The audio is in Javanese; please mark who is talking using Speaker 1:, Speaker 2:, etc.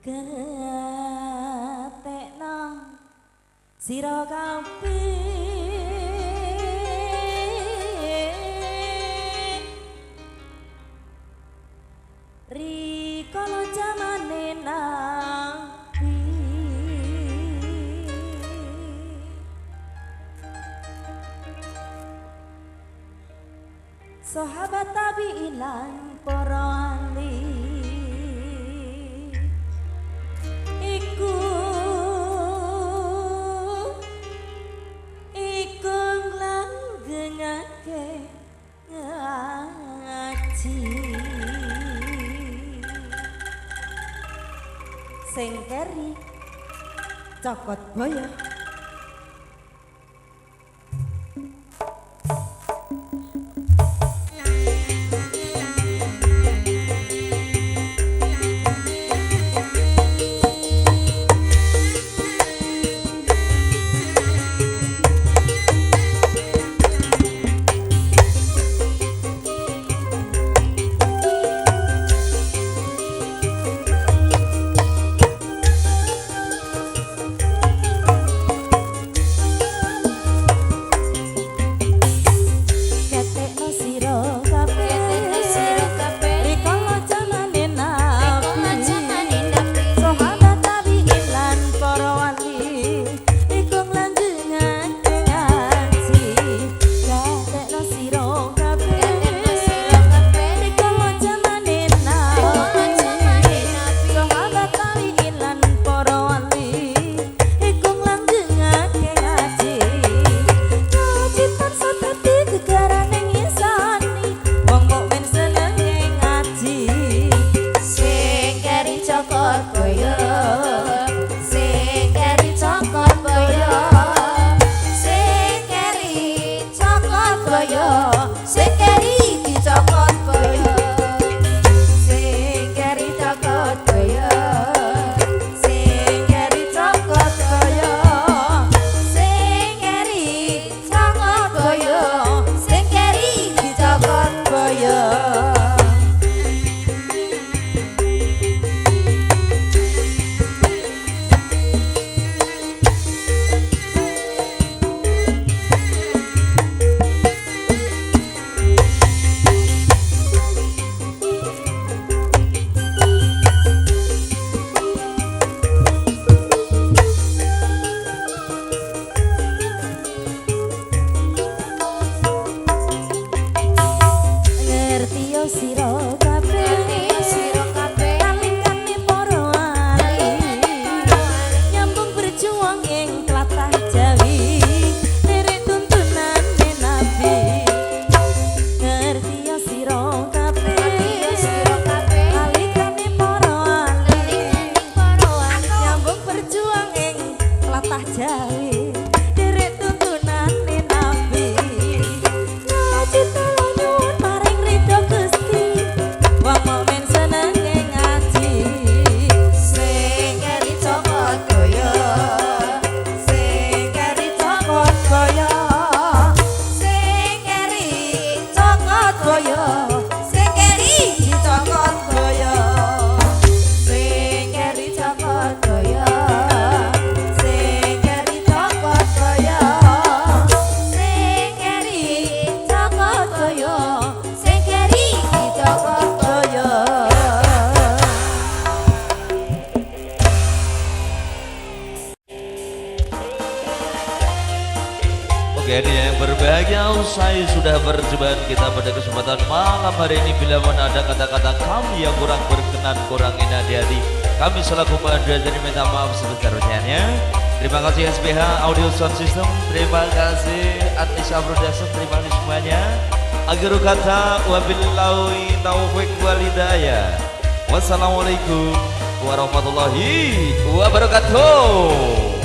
Speaker 1: Ketekno sira kabeh rikala jamane nabi sahabat tabi'in lan para ahli iku nglanggengake ngaji sing keri cokot boyo
Speaker 2: Oke, yang berbahagia usai sudah berjumpaan kita pada kesempatan malam hari ini. Bila mana ada kata-kata kami yang kurang berkenan, kurang indah di hati, kami selaku pengaduan jadi minta maaf sebesar-besarnya. Terima kasih SBH Audio Sound System, terima kasih Adnisa Production, terima kasih semuanya. Akhir kata wabillahi taufiq wal hidayah. Wassalamualaikum warahmatullahi wabarakatuh.